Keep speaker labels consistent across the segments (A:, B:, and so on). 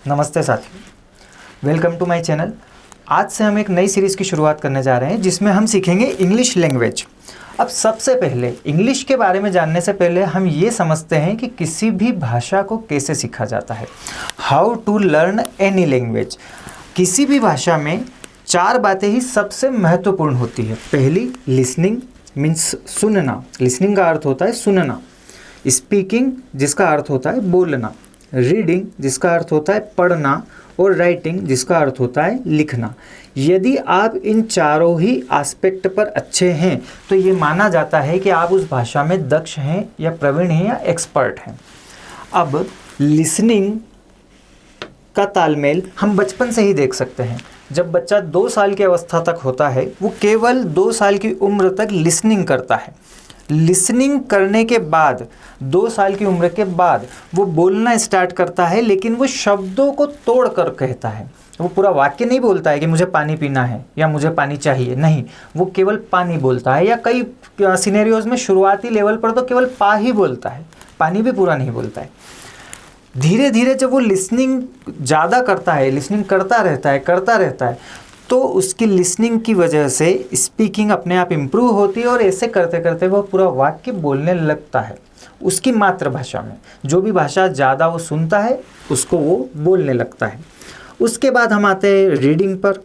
A: नमस्ते साथियों, welcome to my channel. आज से हम एक नई सीरीज़ की शुरुआत करने जा रहे हैं जिसमें हम सीखेंगे इंग्लिश लैंग्वेज। अब सबसे पहले इंग्लिश के बारे में जानने से पहले हम ये समझते हैं कि किसी भी भाषा को कैसे सीखा जाता है। How to learn any language. किसी भी भाषा में चार बातें ही सबसे महत्वपूर्ण होती है। पहली, लिसनिंग मीन्स सुनना। लिसनिंग का अर्थ होता है सुनना। स्पीकिंग जिसका अर्थ होता है बोलना। रीडिंग जिसका अर्थ होता है पढ़ना। और राइटिंग जिसका अर्थ होता है लिखना। यदि आप इन चारों ही एस्पेक्ट पर अच्छे हैं तो ये माना जाता है कि आप उस भाषा में दक्ष हैं या प्रवीण हैं या एक्सपर्ट हैं। अब लिसनिंग का तालमेल हम बचपन से ही देख सकते हैं। जब बच्चा 2 साल की अवस्था तक होता है वो केवल 2 साल की उम्र तक लिसनिंग करता है। लिसनिंग करने के बाद 2 साल की उम्र के बाद वो बोलना स्टार्ट करता है, लेकिन वो शब्दों को तोड़ कर कहता है। वो पूरा वाक्य नहीं बोलता है कि मुझे पानी पीना है या मुझे पानी चाहिए, नहीं, वो केवल पानी बोलता है। या कई सिनेरियोज में शुरुआती लेवल पर तो केवल पा ही बोलता है, पानी भी पूरा नहीं बोलता है। धीरे धीरे जब वो लिसनिंग ज़्यादा करता है, लिसनिंग करता रहता है तो उसकी लिसनिंग की वजह से स्पीकिंग अपने आप इम्प्रूव होती है और ऐसे करते करते वो पूरा वाक्य बोलने लगता है उसकी मातृभाषा में। जो भी भाषा ज़्यादा वो सुनता है उसको वो बोलने लगता है। उसके बाद हम आते हैं रीडिंग पर।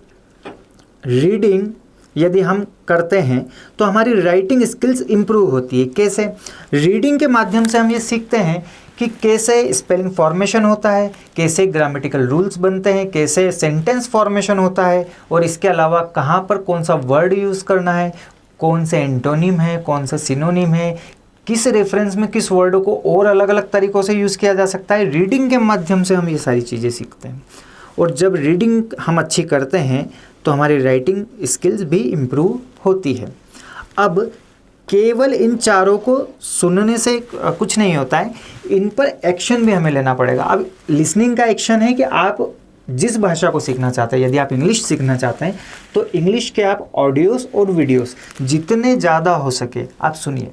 A: रीडिंग यदि हम करते हैं तो हमारी राइटिंग स्किल्स इम्प्रूव होती है। कैसे? रीडिंग के माध्यम से हम ये सीखते हैं कि कैसे स्पेलिंग फॉर्मेशन होता है, कैसे ग्रामेटिकल रूल्स बनते हैं, कैसे सेंटेंस फॉर्मेशन होता है, और इसके अलावा कहाँ पर कौन सा वर्ड यूज़ करना है, कौन से एंटोनिम है, कौन सा सिनोनिम है, किस रेफरेंस में किस वर्ड को और अलग अलग तरीक़ों से यूज़ किया जा सकता है। रीडिंग के माध्यम से हम ये सारी चीज़ें सीखते हैं। और जब रीडिंग हम अच्छी करते हैं तो हमारी राइटिंग स्किल्स भी इम्प्रूव होती है। अब केवल इन चारों को सुनने से कुछ नहीं होता है, इन पर एक्शन भी हमें लेना पड़ेगा। अब लिसनिंग का एक्शन है कि आप जिस भाषा को सीखना चाहते हैं, यदि आप इंग्लिश सीखना चाहते हैं तो इंग्लिश के आप ऑडियोज़ और वीडियोज़ जितने ज़्यादा हो सके आप सुनिए।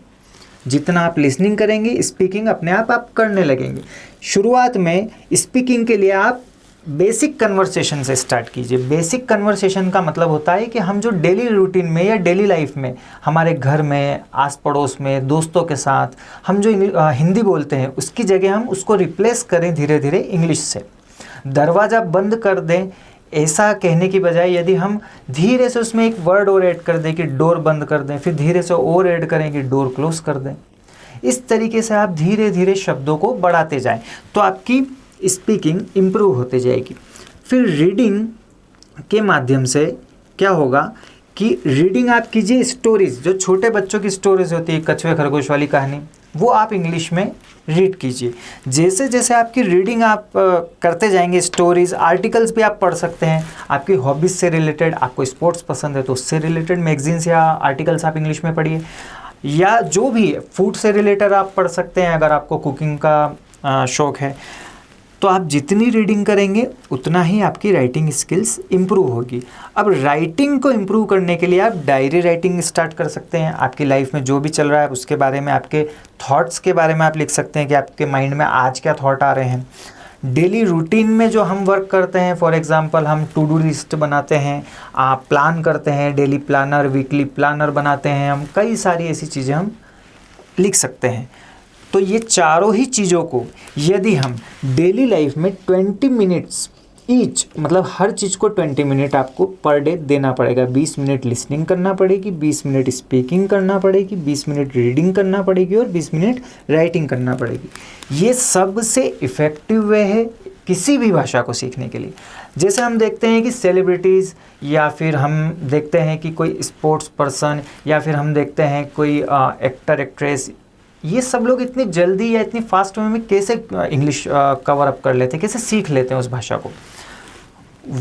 A: जितना आप लिसनिंग करेंगे स्पीकिंग अपने आप करने लगेंगे। शुरुआत में स्पीकिंग के लिए आप बेसिक कन्वर्सेशन से स्टार्ट कीजिए। बेसिक कन्वर्सेशन का मतलब होता है कि हम जो डेली रूटीन में या डेली लाइफ में हमारे घर में, आस पड़ोस में, दोस्तों के साथ हम जो हिंदी बोलते हैं उसकी जगह हम उसको रिप्लेस करें धीरे धीरे इंग्लिश से। दरवाज़ा बंद कर दें ऐसा कहने की बजाय यदि हम धीरे से उसमें एक वर्ड और ऐड कर दें कि डोर बंद कर दें, फिर धीरे से और ऐड करें कि डोर क्लोज कर दें, इस तरीके से आप धीरे धीरे शब्दों को बढ़ाते जाएं तो आपकी स्पीकिंग इम्प्रूव होती जाएगी। फिर रीडिंग के माध्यम से क्या होगा कि रीडिंग आप कीजिए स्टोरीज़, जो छोटे बच्चों की स्टोरीज़ होती है, कछुए खरगोश वाली कहानी, वो आप इंग्लिश में रीड कीजिए। जैसे जैसे आपकी रीडिंग आप करते जाएंगे, स्टोरीज़, आर्टिकल्स भी आप पढ़ सकते हैं। आपकी हॉबीज़ से रिलेटेड, आपको स्पोर्ट्स पसंद है तो उससे रिलेटेड मैगजीन्स या आर्टिकल्स आप इंग्लिश में पढ़िए, या जो भी फूड से रिलेटेड आप पढ़ सकते हैं। अगर आपको कुकिंग का शौक़ है तो आप जितनी रीडिंग करेंगे उतना ही आपकी राइटिंग स्किल्स इम्प्रूव होगी। अब राइटिंग को इम्प्रूव करने के लिए आप डायरी राइटिंग स्टार्ट कर सकते हैं। आपकी लाइफ में जो भी चल रहा है उसके बारे में, आपके थॉट्स के बारे में आप लिख सकते हैं कि आपके माइंड में आज क्या थॉट आ रहे हैं। डेली रूटीन में जो हम वर्क करते हैं, फॉर एग्जांपल हम टू डू लिस्ट बनाते हैं, आप प्लान करते हैं, डेली प्लानर, वीकली प्लानर बनाते हैं, हम कई सारी ऐसी चीज़ें हम लिख सकते हैं। तो ये चारों ही चीज़ों को यदि हम डेली लाइफ में 20 मिनट्स ईच, मतलब हर चीज़ को 20 मिनट आपको पर डे देना पड़ेगा। 20 मिनट लिसनिंग करना पड़ेगी, 20 मिनट स्पीकिंग करना पड़ेगी, 20 मिनट रीडिंग करना पड़ेगी और 20 मिनट राइटिंग करना पड़ेगी। ये सबसे इफ़ेक्टिव वे है किसी भी भाषा को सीखने के लिए। जैसे हम देखते हैं कि सेलिब्रिटीज़, या फिर हम देखते हैं कि कोई स्पोर्ट्स पर्सन, या फिर हम देखते हैं कोई एक्टर एक्ट्रेस, ये सब लोग इतनी जल्दी या इतनी फास्ट वे में कैसे इंग्लिश कवर अप कर लेते हैं, कैसे सीख लेते हैं उस भाषा को।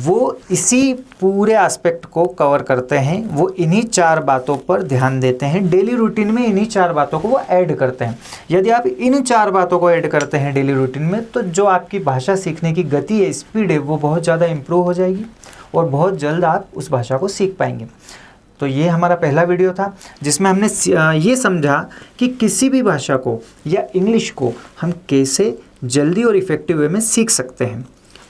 A: वो इसी पूरे एस्पेक्ट को कवर करते हैं। वो इन्हीं 4 बातों पर ध्यान देते हैं। डेली रूटीन में इन्हीं 4 बातों को वो ऐड करते हैं। यदि आप इन 4 बातों को ऐड करते हैं डेली रूटीन में तो जो आपकी भाषा सीखने की गति है, स्पीड है, वो बहुत ज़्यादा इम्प्रूव हो जाएगी और बहुत जल्द आप उस भाषा को सीख पाएंगे। तो ये हमारा पहला वीडियो था जिसमें हमने ये समझा कि किसी भी भाषा को या इंग्लिश को हम कैसे जल्दी और इफ़ेक्टिव वे में सीख सकते हैं।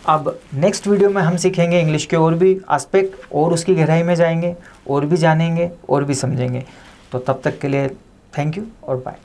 A: अब नेक्स्ट वीडियो में हम सीखेंगे इंग्लिश के और भी एस्पेक्ट और उसकी गहराई में जाएंगे और भी जानेंगे और भी समझेंगे। तो तब तक के लिए थैंक यू और बाय।